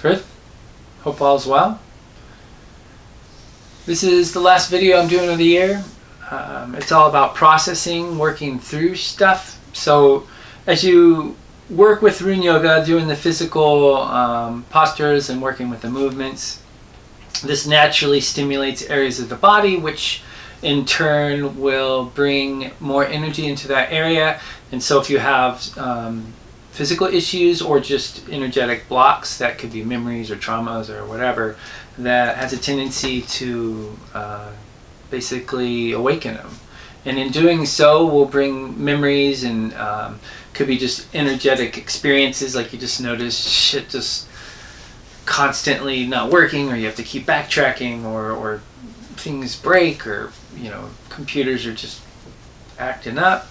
Chris, hope all's well. This is the last video I'm doing of the year. It's all about processing, working through stuff. So as you work with Rune Yoga, doing the physical postures and working with the movements, this naturally stimulates areas of the body, which in turn will bring more energy into that area. And so if you have physical issues or just energetic blocks, that could be memories or traumas or whatever, that has a tendency to basically awaken them. And in doing so, we'll bring memories and could be just energetic experiences, like you just notice shit just constantly not working, or you have to keep backtracking, or things break, or computers are just acting up.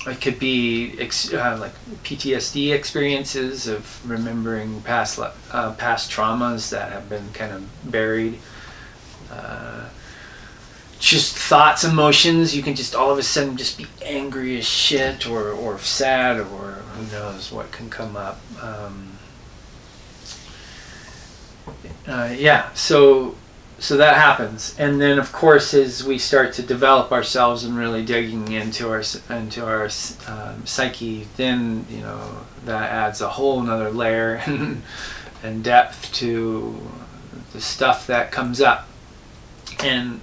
It could be like PTSD experiences of remembering past traumas that have been kind of buried. Just thoughts, emotions. You can just all of a sudden just be angry as shit, or sad, or who knows what can come up. So that happens, and then of course as we start to develop ourselves and really digging into our psyche, then that adds a whole nother layer and depth to the stuff that comes up. And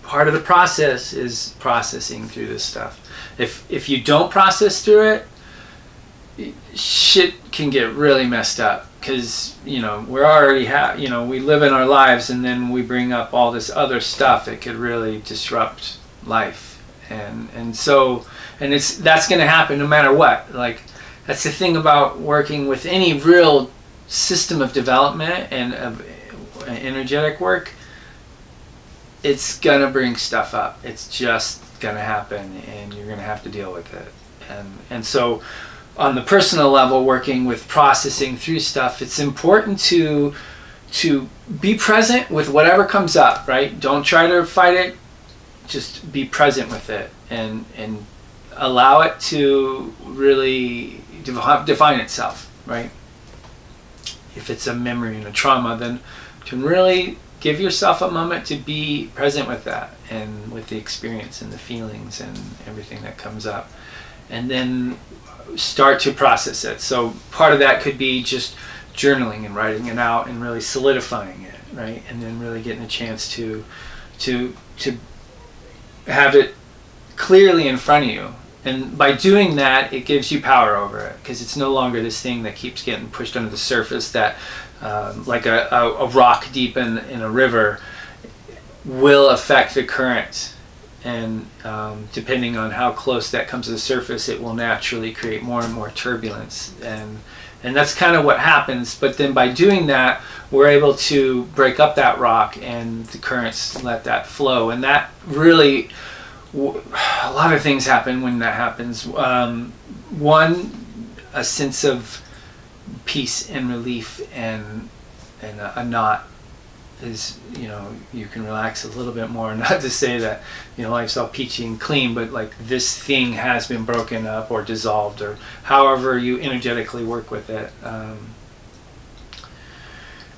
part of the process is processing through this stuff. If you don't process through it, shit can get really messed up, because we're already we live in our lives, and then we bring up all this other stuff that could really disrupt life, and that's going to happen no matter what. Like, that's the thing about working with any real system of development and of energetic work. It's gonna bring stuff up. It's just gonna happen, and you're gonna have to deal with it. And so on the personal level, working with processing through stuff, it's important to be present with whatever comes up, right? Don't try to fight it. Just be present with it, and allow it to really define itself, right? If it's a memory and a trauma, then to really give yourself a moment to be present with that, and with the experience and the feelings and everything that comes up, and then start to process it. So part of that could be just journaling and writing it out and really solidifying it, right? And then really getting a chance to have it clearly in front of you. And by doing that, it gives you power over it, because it's no longer this thing that keeps getting pushed under the surface, that like a rock deep in a river will affect the current. And depending on how close that comes to the surface, it will naturally create more and more turbulence. And that's kind of what happens. But then by doing that, we're able to break up that rock, and the currents let that flow. And that really, a lot of things happen when that happens. One, a sense of peace and relief, and a knot is, you can relax a little bit more. Not to say that life's all peachy and clean, but like, this thing has been broken up or dissolved, or however you energetically work with it.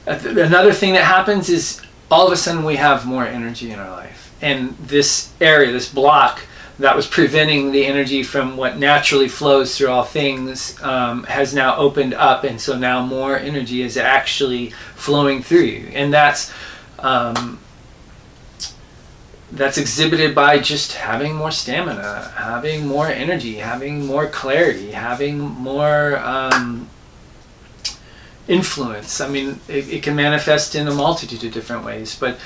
Another thing that happens is, all of a sudden we have more energy in our life, and this area, this block that was preventing the energy from what naturally flows through all things, has now opened up, and so now more energy is actually flowing through you. And that's exhibited by just having more stamina, having more energy, having more clarity, having more influence. I mean, it can manifest in a multitude of different ways, but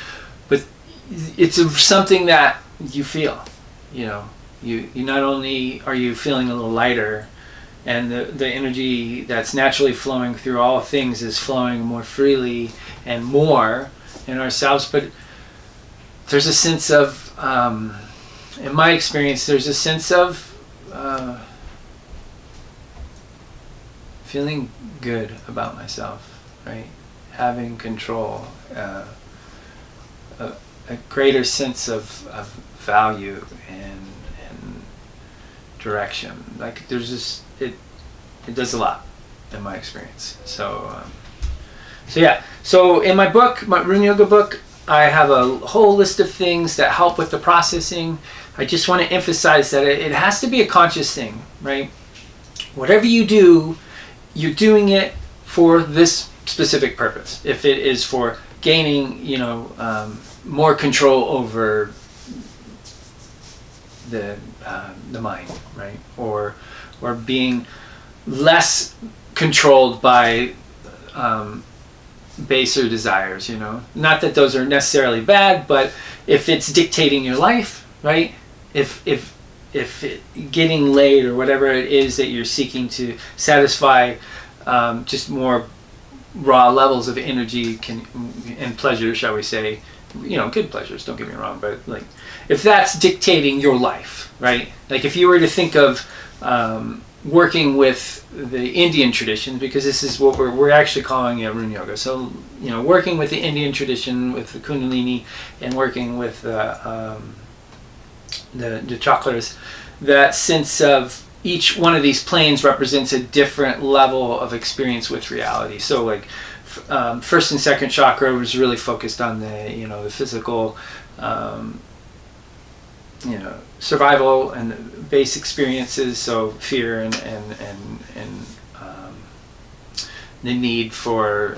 it's something that you feel. You not only are you feeling a little lighter, and the energy that's naturally flowing through all things is flowing more freely and more in ourselves, but there's a sense of, in my experience, there's a sense of feeling good about myself, right? Having control, a greater sense of value and direction. Like, there's just, it does a lot. in my experience. So yeah. So in my book, my Rune Yoga book, I have a whole list of things that help with the processing. I just want to emphasize that it has to be a conscious thing, right? Whatever you do, you're doing it for this specific purpose. If it is for gaining, more control over the mind, right? Or being less controlled by baser desires, Not that those are necessarily bad, but if it's dictating your life, right? If getting laid or whatever it is that you're seeking to satisfy, just more raw levels of energy and pleasure, shall we say, good pleasures, don't get me wrong, but like if that's dictating your life, right? Like if you were to think of working with the Indian tradition, because this is what we're actually calling Rune Yoga. So, working with the Indian tradition, with the Kundalini, and working with the Chakras, that sense of each one of these planes represents a different level of experience with reality. So like first and second chakra was really focused on the physical, survival and the base experiences, so fear and the need for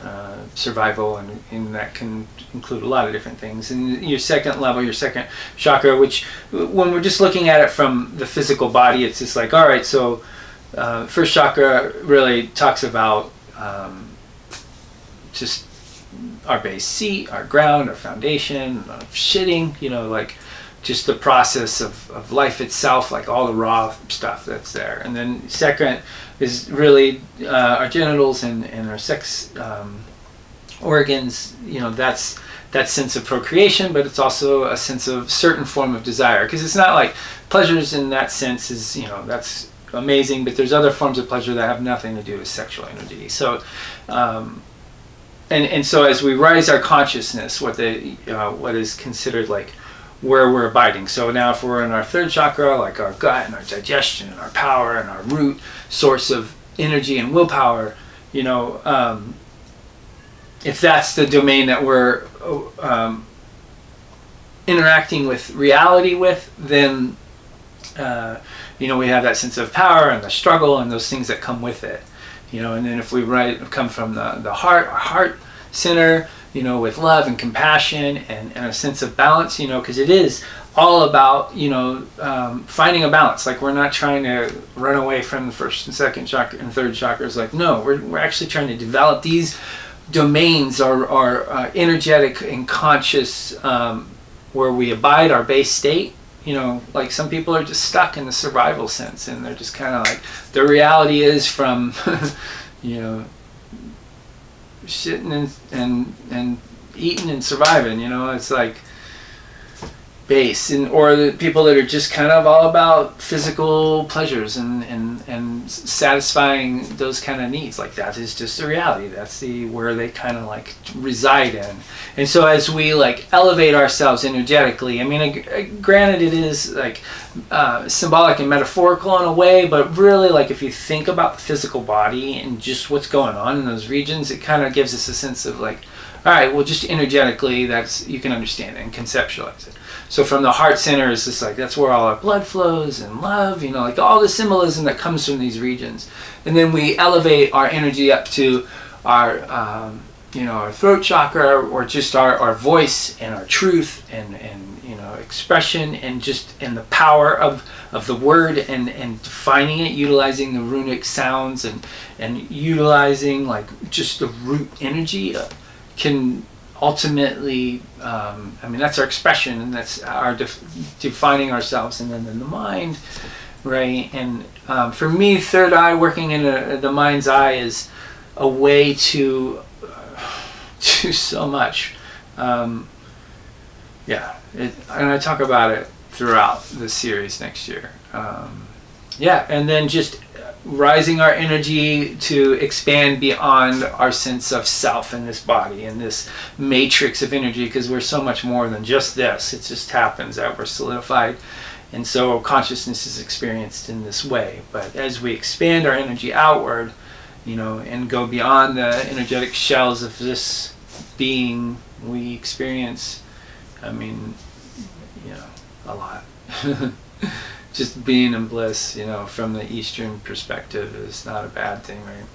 survival, and that can include a lot of different things. And your second level, your second chakra, which when we're just looking at it from the physical body, it's just like, all right, so first chakra really talks about just our base seat, our ground, our foundation, shitting, like just the process of life itself, like all the raw stuff that's there. And then second is really our genitals and our sex organs. That's that sense of procreation, but it's also a sense of certain form of desire, because it's not like pleasures in that sense is, that's amazing, but there's other forms of pleasure that have nothing to do with sexual energy. So and so as we raise our consciousness, what is considered like where we're abiding. So now if we're in our third chakra, like our gut and our digestion and our power and our root source of energy and willpower, if that's the domain that we're interacting with reality with, then we have that sense of power and the struggle and those things that come with it. And then if we come from the heart, our heart center, with love and compassion and a sense of balance, because it is all about, finding a balance. Like we're not trying to run away from the first and second chakra and third chakras. Like, no, we're actually trying to develop these domains are energetic and conscious, where we abide our base state. Like some people are just stuck in the survival sense, and they're just kind of like, the reality is from, shitting and eating and surviving, it's like base, or the people that are just kind of all about physical pleasures and satisfying those kind of needs. Like that is just the reality. That's where they kind of like reside in. And so as we like elevate ourselves energetically, I mean, granted it is like symbolic and metaphorical in a way, but really like if you think about the physical body and just what's going on in those regions, it kind of gives us a sense of like, all right, well, just energetically, you can understand it and conceptualize it. So from the heart center, it's just like, that's where all our blood flows and love, like all the symbolism that comes from these regions. And then we elevate our energy up to our, our throat chakra, or just our voice and our truth and expression and the power of the word and defining it, utilizing the runic sounds and utilizing like just the root energy can ultimately, that's our expression, and that's our defining ourselves. And then in the mind, right? And for me, third eye, working in the mind's eye, is a way to do so much. And I talk about it throughout the series next year. And then just rising our energy to expand beyond our sense of self in this body and this matrix of energy, because we're so much more than just this. It just happens that we're solidified, and so consciousness is experienced in this way. But as we expand our energy outward, and go beyond the energetic shells of this being we experience. I mean, a lot. Just being in bliss, from the Eastern perspective is not a bad thing, right?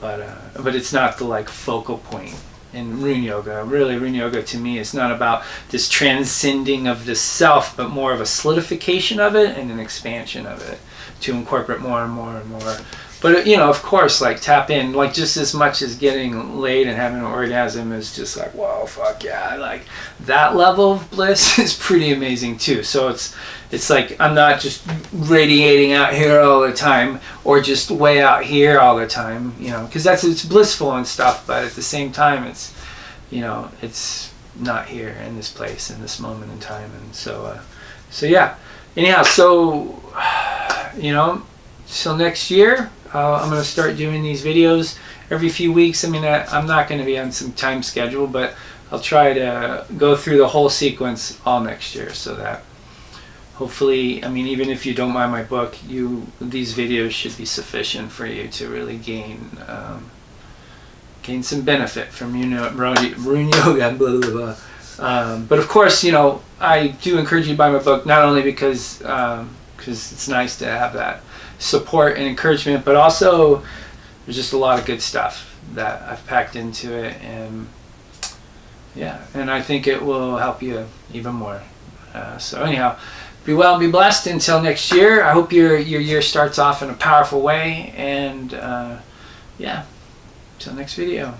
But it's not the focal point in Rune Yoga. Really, Rune Yoga to me is not about this transcending of the self, but more of a solidification of it and an expansion of it to incorporate more and more and more. But of course, tap in, just as much as getting laid and having an orgasm is just whoa, fuck yeah, that level of bliss is pretty amazing too. So it's I'm not just radiating out here all the time or just way out here all the time, because it's blissful and stuff, but at the same time it's it's not here in this place in this moment in time. And so yeah, anyhow, so so next year I'm going to start doing these videos every few weeks. I mean, I'm not going to be on some time schedule, but I'll try to go through the whole sequence all next year, so that hopefully, I mean, even if you don't buy my book, these videos should be sufficient for you to really gain some benefit from Rune Yoga, blah, blah, blah. But of course, I do encourage you to buy my book, not only because it's nice to have that support and encouragement, but also there's just a lot of good stuff that I've packed into it, and yeah, and I think it will help you even more. So anyhow, be well and be blessed until next year. I hope your year starts off in a powerful way, and yeah, till next video.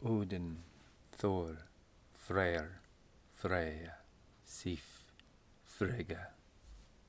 Odin, Thor, Freyr, Freya, Sif, Frigga.